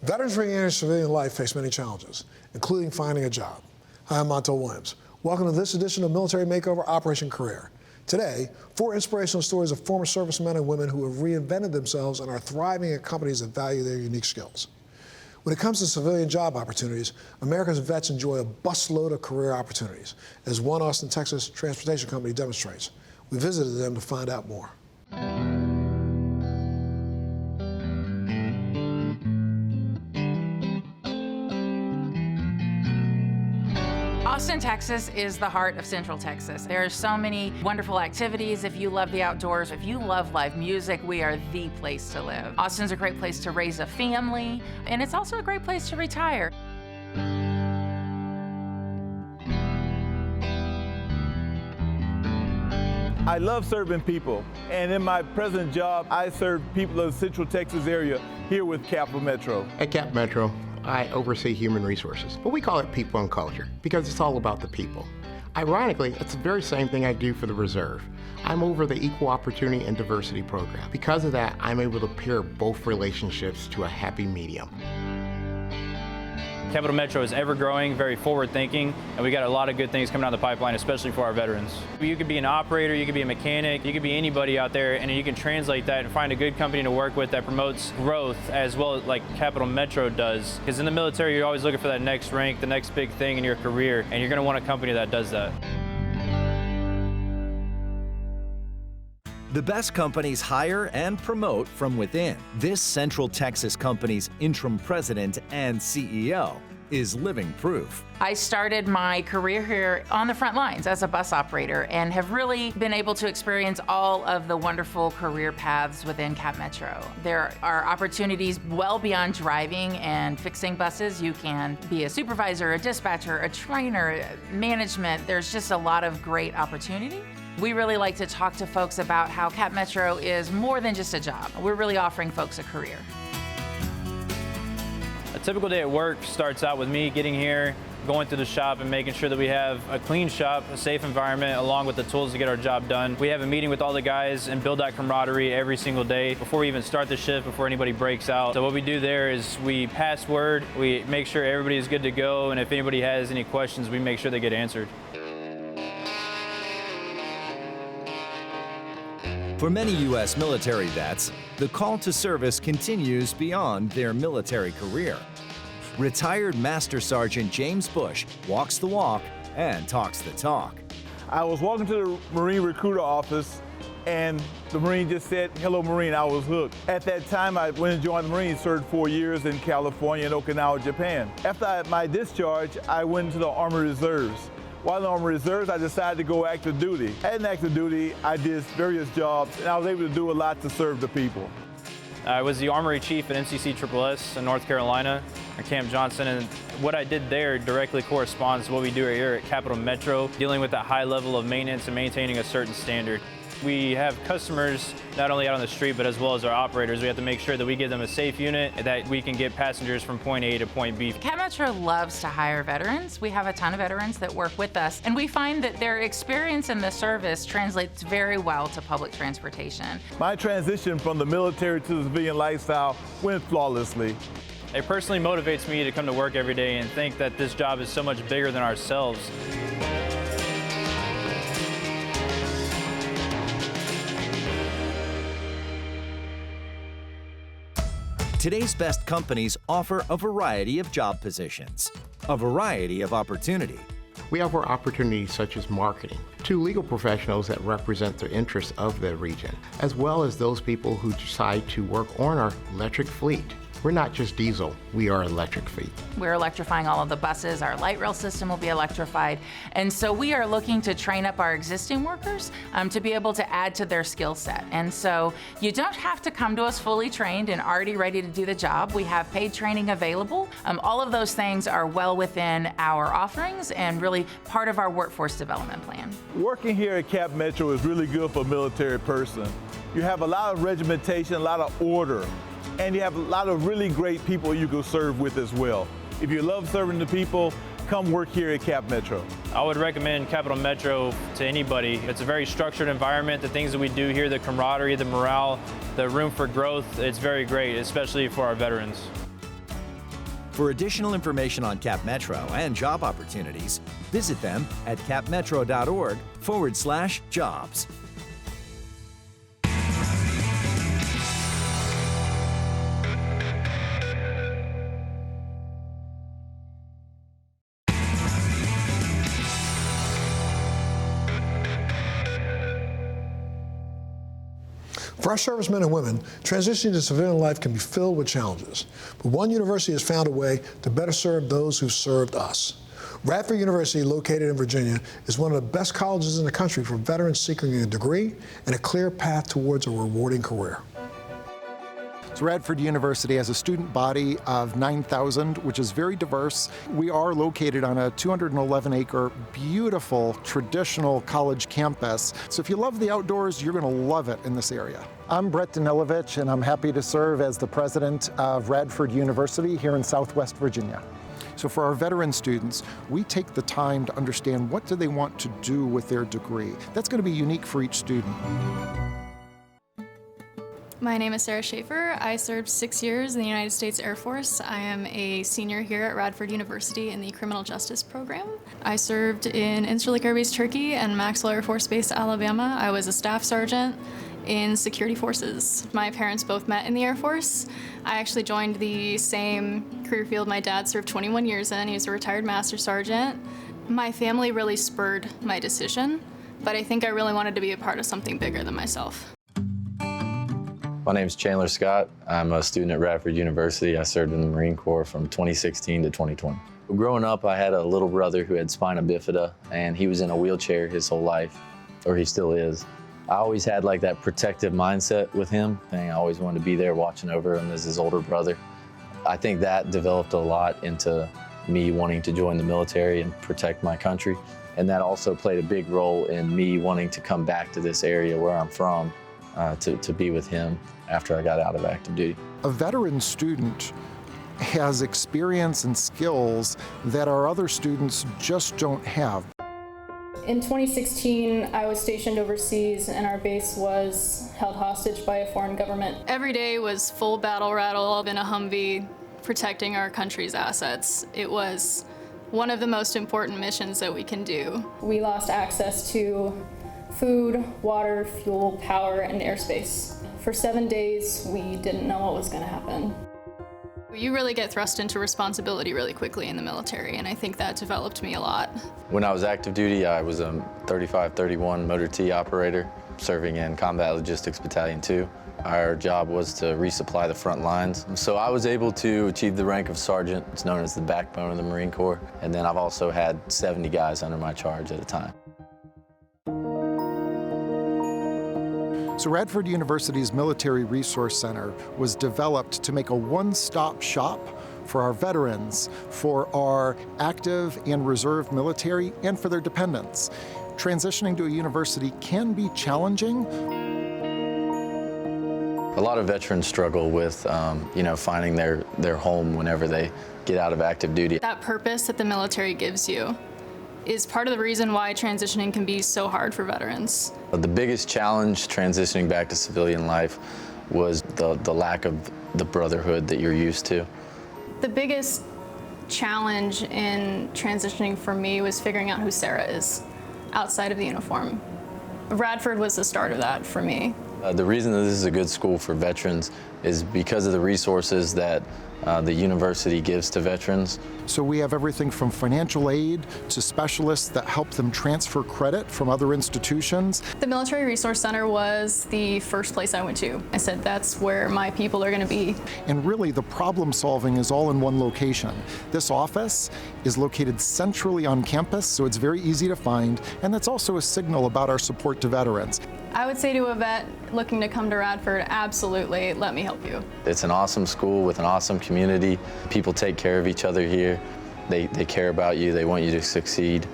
Veterans re-entering civilian life face many challenges, including finding a job. Hi, I'm Montel Williams. Welcome to this edition of Military Makeover Operation Career. Today, 4 inspirational stories of former servicemen and women who have reinvented themselves and are thriving at companies that value their unique skills. When it comes to civilian job opportunities, America's vets enjoy a busload of career opportunities, as one Austin, Texas transportation company demonstrates. We visited them to find out more. Austin, Texas is the heart of Central Texas. There are so many wonderful activities. If you love the outdoors, if you love live music, we are the place to live. Austin's a great place to raise a family, and it's also a great place to retire. I love serving people, and in my present job, I serve people of the Central Texas area here with CapMetro. At CapMetro, I oversee human resources, but we call it people and culture because it's all about the people. Ironically, it's the very same thing I do for the Reserve. I'm over the Equal Opportunity and Diversity program. Because of that, I'm able to pair both relationships to a happy medium. CapMetro is ever growing, very forward thinking, and we got a lot of good things coming down the pipeline, especially for our veterans. You could be an operator, you could be a mechanic, you could be anybody out there, and you can translate that and find a good company to work with that promotes growth as well as like CapMetro does. Because in the military, you're always looking for that next rank, the next big thing in your career, and you're going to want a company that does that. The best companies hire and promote from within. This Central Texas company's interim president and CEO is living proof. I started my career here on the front lines as a bus operator and have really been able to experience all of the wonderful career paths within CapMetro. There are opportunities well beyond driving and fixing buses. You can be a supervisor, a dispatcher, a trainer, management. There's just a lot of great opportunity. We really like to talk to folks about how CapMetro is more than just a job. We're really offering folks a career. A typical day at work starts out with me getting here, going through the shop and making sure that we have a clean shop, a safe environment, along with the tools to get our job done. We have a meeting with all the guys and build that camaraderie every single day before we even start the shift, before anybody breaks out. So what we do there is we pass word, we make sure everybody is good to go, and if anybody has any questions, we make sure they get answered. For many U.S. military vets, the call to service continues beyond their military career. Retired Master Sergeant James Bush walks the walk and talks the talk. I was walking to the Marine recruiter office, and the Marine just said, "Hello, Marine." I was hooked. At that time, I went and joined the Marines, served 4 years in California and Okinawa, Japan. After my discharge, I went into the Army Reserves. While in the Army Reserves, I decided to go active duty. At active duty, I did various jobs, and I was able to do a lot to serve the people. I was the Armory Chief at NCCSSS in North Carolina, at Camp Johnson, and what I did there directly corresponds to what we do here at CapMetro, dealing with that high level of maintenance and maintaining a certain standard. We have customers not only out on the street, but as well as our operators. We have to make sure that we give them a safe unit, that we can get passengers from point A to point B. CapMetro loves to hire veterans. We have a ton of veterans that work with us, and we find that their experience in the service translates very well to public transportation. My transition from the military to the civilian lifestyle went flawlessly. It personally motivates me to come to work every day and think that this job is so much bigger than ourselves. Today's best companies offer a variety of job positions, a variety of opportunity. We offer opportunities such as marketing to legal professionals that represent the interests of the region, as well as those people who decide to work on our electric fleet. We're not just diesel, we are electric fleet. We're electrifying all of the buses. Our light rail system will be electrified. And so we are looking to train up our existing workers to be able to add to their skill set. And so you don't have to come to us fully trained and already ready to do the job. We have paid training available. All of those things are well within our offerings and really part of our workforce development plan. Working here at CapMetro is really good for a military person. You have a lot of regimentation, a lot of order. And you have a lot of really great people you can serve with as well. If you love serving the people, come work here at CapMetro. I would recommend CapMetro to anybody. It's a very structured environment. The things that we do here, the camaraderie, the morale, the room for growth, it's very great, especially for our veterans. For additional information on CapMetro and job opportunities, visit them at capmetro.org/jobs. For our servicemen and women, transitioning to civilian life can be filled with challenges, but one university has found a way to better serve those who served us. Radford University, located in Virginia, is one of the best colleges in the country for veterans seeking a degree and a clear path towards a rewarding career. So Radford University has a student body of 9,000, which is very diverse. We are located on a 211-acre, beautiful, traditional college campus. So if you love the outdoors, you're going to love it in this area. I'm Brett Danilovich, and I'm happy to serve as the president of Radford University here in Southwest Virginia. So for our veteran students, we take the time to understand what do they want to do with their degree. That's going to be unique for each student. My name is Sarah Schaefer. I served 6 years in the United States Air Force. I am a senior here at Radford University in the Criminal Justice Program. I served in Incirlik Air Base, Turkey, and Maxwell Air Force Base, Alabama. I was a staff sergeant in security forces. My parents both met in the Air Force. I actually joined the same career field my dad served 21 years in. He was a retired master sergeant. My family really spurred my decision, but I think I really wanted to be a part of something bigger than myself. My name is Chandler Scott. I'm a student at Radford University. I served in the Marine Corps from 2016 to 2020. Growing up, I had a little brother who had spina bifida, and he was in a wheelchair his whole life, or he still is. I always had like that protective mindset with him, and I always wanted to be there watching over him as his older brother. I think that developed a lot into me wanting to join the military and protect my country, and that also played a big role in me wanting to come back to this area where I'm from to be with him after I got out of active duty. A veteran student has experience and skills that our other students just don't have. In 2016, I was stationed overseas and our base was held hostage by a foreign government. Every day was full battle rattle in a Humvee protecting our country's assets. It was one of the most important missions that we can do. We lost access to food, water, fuel, power, and airspace. For 7 days, we didn't know what was going to happen. You really get thrust into responsibility really quickly in the military, and I think that developed me a lot. When I was active duty, I was a 3531 Motor T operator, serving in Combat Logistics Battalion 2. Our job was to resupply the front lines. So I was able to achieve the rank of sergeant. It's known as the backbone of the Marine Corps. And then I've also had 70 guys under my charge at a time. So Radford University's Military Resource Center was developed to make a one-stop shop for our veterans, for our active and reserve military, and for their dependents. Transitioning to a university can be challenging. A lot of veterans struggle with, finding their home whenever they get out of active duty. That purpose that the military gives you is part of the reason why transitioning can be so hard for veterans. The biggest challenge transitioning back to civilian life was the lack of the brotherhood that you're used to. The biggest challenge in transitioning for me was figuring out who Sarah is outside of the uniform. Radford was the start of that for me. The reason that this is a good school for veterans is because of the resources that the university gives to veterans. So we have everything from financial aid to specialists that help them transfer credit from other institutions. The Military Resource Center was the first place I went to. I said, that's where my people are going to be. And really, the problem solving is all in one location. This office is located centrally on campus, so it's very easy to find, and that's also a signal about our support to veterans. I would say to a vet looking to come to Radford, absolutely, let me help you. It's an awesome school with an awesome community. People take care of each other here. They care about you. They want you to succeed.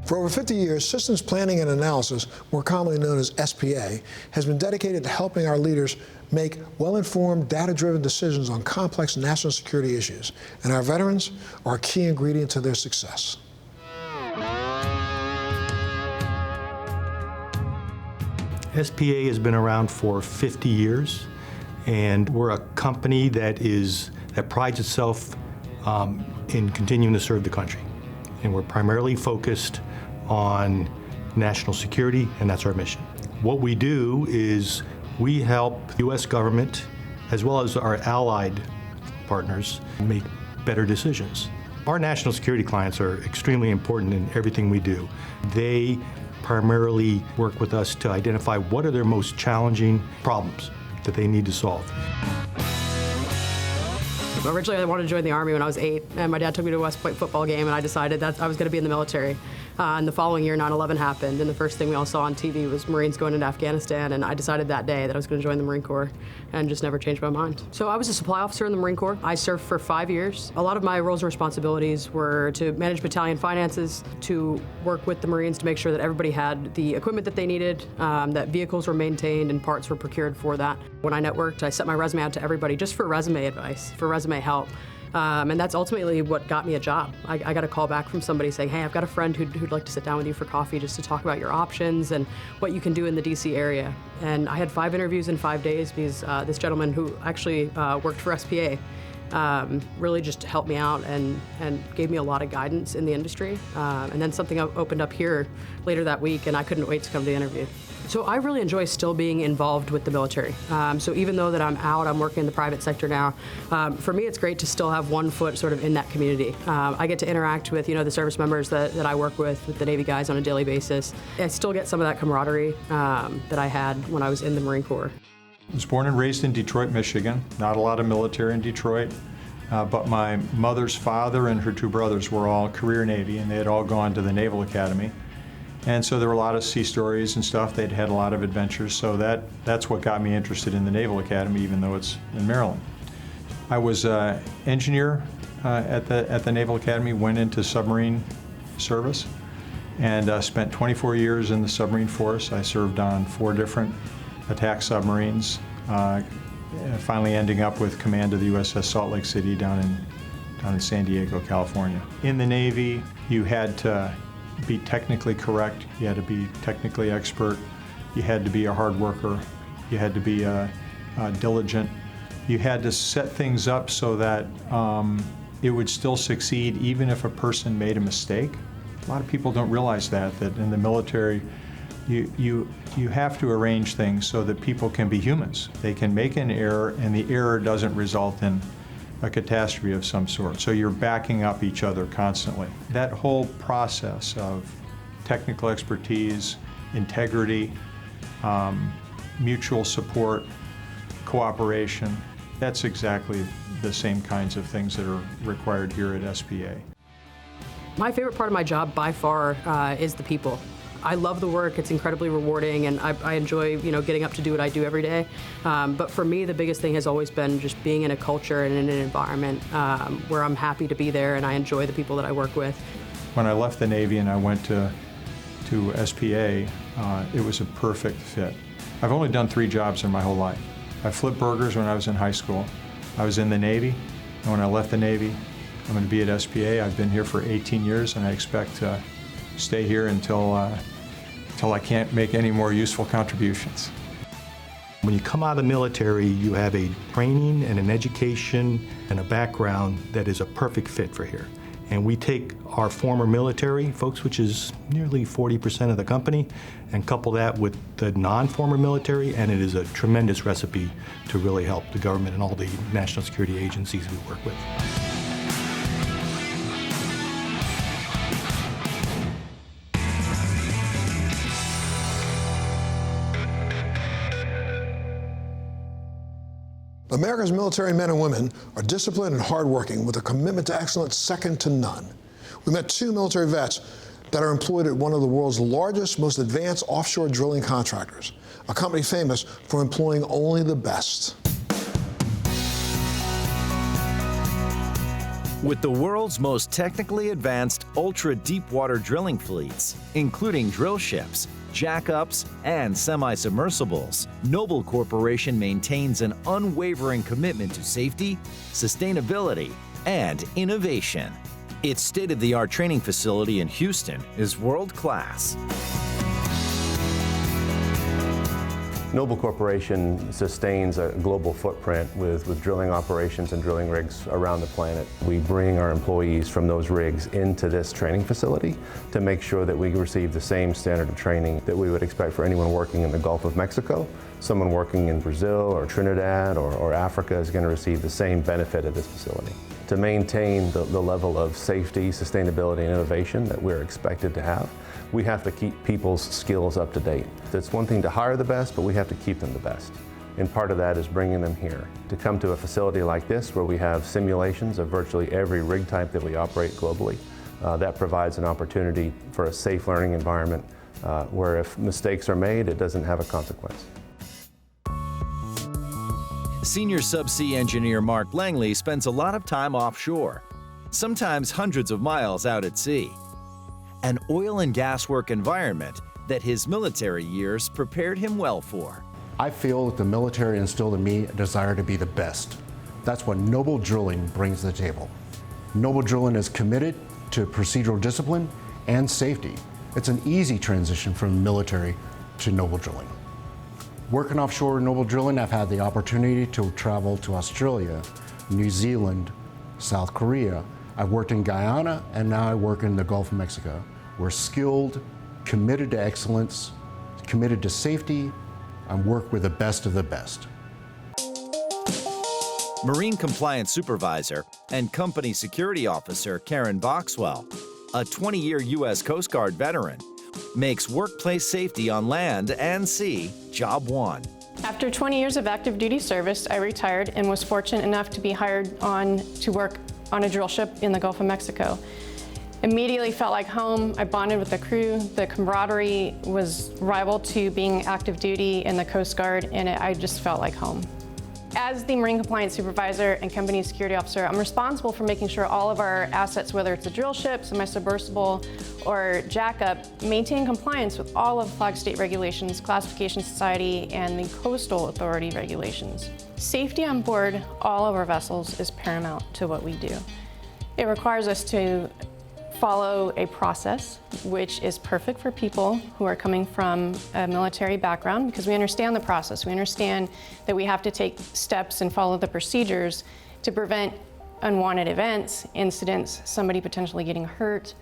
For over 50 years, Systems Planning and Analysis, more commonly known as SPA, has been dedicated to helping our leaders make well-informed, data-driven decisions on complex national security issues, and our veterans are a key ingredient to their success. SPA has been around for 50 years, and we're a company that prides itself in continuing to serve the country. And we're primarily focused on national security, and that's our mission. What we do is we help the U.S. government, as well as our allied partners, make better decisions. Our national security clients are extremely important in everything we do. They primarily work with us to identify what are their most challenging problems that they need to solve. Originally, I wanted to join the Army when I was 8, and my dad took me to a West Point football game, and I decided that I was going to be in the military. And the following year, 9/11 happened, and the first thing we all saw on TV was Marines going into Afghanistan, and I decided that day that I was going to join the Marine Corps, and just never changed my mind. So I was a supply officer in the Marine Corps. I served for 5 years. A lot of my roles and responsibilities were to manage battalion finances, to work with the Marines to make sure that everybody had the equipment that they needed, that vehicles were maintained and parts were procured for that. When I networked, I sent my resume out to everybody just for resume advice, for resume help. And that's ultimately what got me a job. I got a call back from somebody saying, hey, I've got a friend who'd like to sit down with you for coffee just to talk about your options and what you can do in the DC area. And I had 5 interviews in 5 days because this gentleman who actually worked for SPA really just helped me out and gave me a lot of guidance in the industry. And then something opened up here later that week, and I couldn't wait to come to the interview. So I really enjoy still being involved with the military. So even though that I'm out, I'm working in the private sector now, for me it's great to still have one foot sort of in that community. I get to interact with the service members that I work with the Navy guys on a daily basis. I still get some of that camaraderie that I had when I was in the Marine Corps. I was born and raised in Detroit, Michigan. Not a lot of military in Detroit, but my mother's father and her 2 brothers were all career Navy, and they had all gone to the Naval Academy. And so there were a lot of sea stories and stuff. They'd had a lot of adventures, so that's what got me interested in the Naval Academy, even though it's in Maryland. I was an engineer at the Naval Academy, went into submarine service, and spent 24 years in the submarine force. I served on 4 different attack submarines, finally ending up with command of the USS Salt Lake City down in San Diego, California. In the Navy, you had to be technically correct, you had to be technically expert, you had to be a hard worker, you had to be diligent, you had to set things up so that it would still succeed even if a person made a mistake. A lot of people don't realize that in the military you have to arrange things so that people can be humans. They can make an error, and the error doesn't result in a catastrophe of some sort. So you're backing up each other constantly. That whole process of technical expertise, integrity, mutual support, cooperation, that's exactly the same kinds of things that are required here at SPA. My favorite part of my job by far is the people. I love the work, it's incredibly rewarding, and I enjoy getting up to do what I do every day. But for me, the biggest thing has always been just being in a culture and in an environment where I'm happy to be there and I enjoy the people that I work with. When I left the Navy and I went to SPA, it was a perfect fit. I've only done 3 jobs in my whole life. I flipped burgers when I was in high school. I was in the Navy, and when I left the Navy, I'm going to be at SPA. I've been here for 18 years, and I expect to stay here until I can't make any more useful contributions. When you come out of the military, you have a training and an education and a background that is a perfect fit for here. And we take our former military folks, which is nearly 40% of the company, and couple that with the non-former military, and it is a tremendous recipe to really help the government and all the national security agencies we work with. America's military men and women are disciplined and hardworking with a commitment to excellence second to none. We met 2 military vets that are employed at one of the world's largest, most advanced offshore drilling contractors, a company famous for employing only the best. With the world's most technically advanced ultra-deepwater drilling fleets, including drill ships, jackups, and semi-submersibles, Noble Corporation maintains an unwavering commitment to safety, sustainability, and innovation. Its state-of-the-art training facility in Houston is world-class. Noble Corporation sustains a global footprint with drilling operations and drilling rigs around the planet. We bring our employees from those rigs into this training facility to make sure that we receive the same standard of training that we would expect for anyone working in the Gulf of Mexico. Someone working in Brazil or Trinidad or Africa is going to receive the same benefit of this facility. To maintain the level of safety, sustainability, and innovation that we're expected to have, we have to keep people's skills up to date. It's one thing to hire the best, but we have to keep them the best. And part of that is bringing them here. To come to a facility like this where we have simulations of virtually every rig type that we operate globally, that provides an opportunity for a safe learning environment where if mistakes are made, it doesn't have a consequence. Senior subsea engineer Mark Langley spends a lot of time offshore, sometimes hundreds of miles out at sea. An oil and gas work environment that his military years prepared him well for. I feel that the military instilled in me a desire to be the best. That's what Noble Drilling brings to the table. Noble Drilling is committed to procedural discipline and safety. It's an easy transition from the military to Noble Drilling. Working offshore Noble Drilling, I've had the opportunity to travel to Australia, New Zealand, South Korea. I've worked in Guyana, and now I work in the Gulf of Mexico. We're skilled, committed to excellence, committed to safety, and work with the best of the best. Marine Compliance Supervisor and Company Security Officer Karen Boxwell, a 20-year U.S. Coast Guard veteran, makes workplace safety on land and sea job one. After 20 years of active duty service, I retired and was fortunate enough to be hired on to work on a drill ship in the Gulf of Mexico. Immediately felt like home. I bonded with the crew. The camaraderie was rival to being active duty in the Coast Guard, and I just felt like home. As the Marine Compliance Supervisor and Company Security Officer, I'm responsible for making sure all of our assets, whether it's a drill ship, semi-submersible, or jackup, maintain compliance with all of Flag State regulations, Classification Society, and the Coastal Authority regulations. Safety on board all of our vessels is paramount to what we do. It requires us to follow a process which is perfect for people who are coming from a military background because we understand the process. We understand that we have to take steps and follow the procedures to prevent unwanted events, incidents, somebody potentially getting hurt.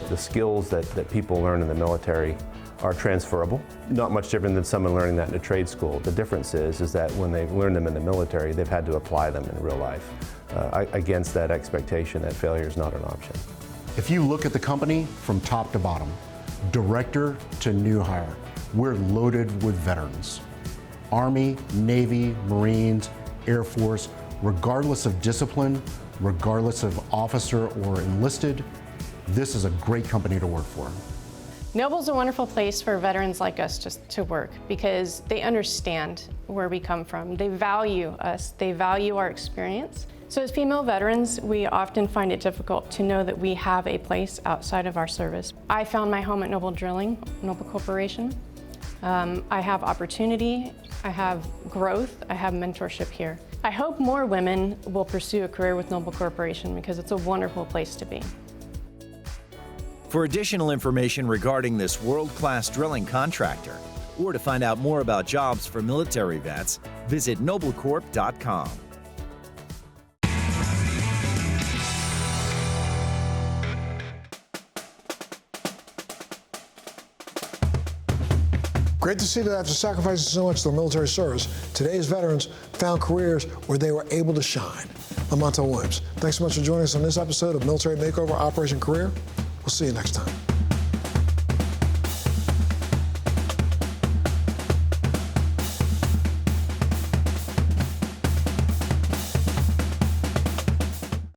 The skills that people learn in the military are transferable. Not much different than someone learning that in a trade school. The difference is that when they've learned them in the military, they've had to apply them in real life against that expectation that failure is not an option. If you look at the company from top to bottom, director to new hire, we're loaded with veterans. Army, Navy, Marines, Air Force, regardless of discipline, regardless of officer or enlisted, this is a great company to work for. Noble's a wonderful place for veterans like us to work because they understand where we come from. They value us, they value our experience. So as female veterans, we often find it difficult to know that we have a place outside of our service. I found my home at Noble Drilling, Noble Corporation. I have opportunity, I have growth, I have mentorship here. I hope more women will pursue a career with Noble Corporation because it's a wonderful place to be. For additional information regarding this world-class drilling contractor, or to find out more about jobs for military vets, visit noblecorp.com. Great to see that after sacrificing so much to their military service, today's veterans found careers where they were able to shine. I'm Montel Williams. Thanks so much for joining us on this episode of Military Makeover Operation Career. We'll see you next time.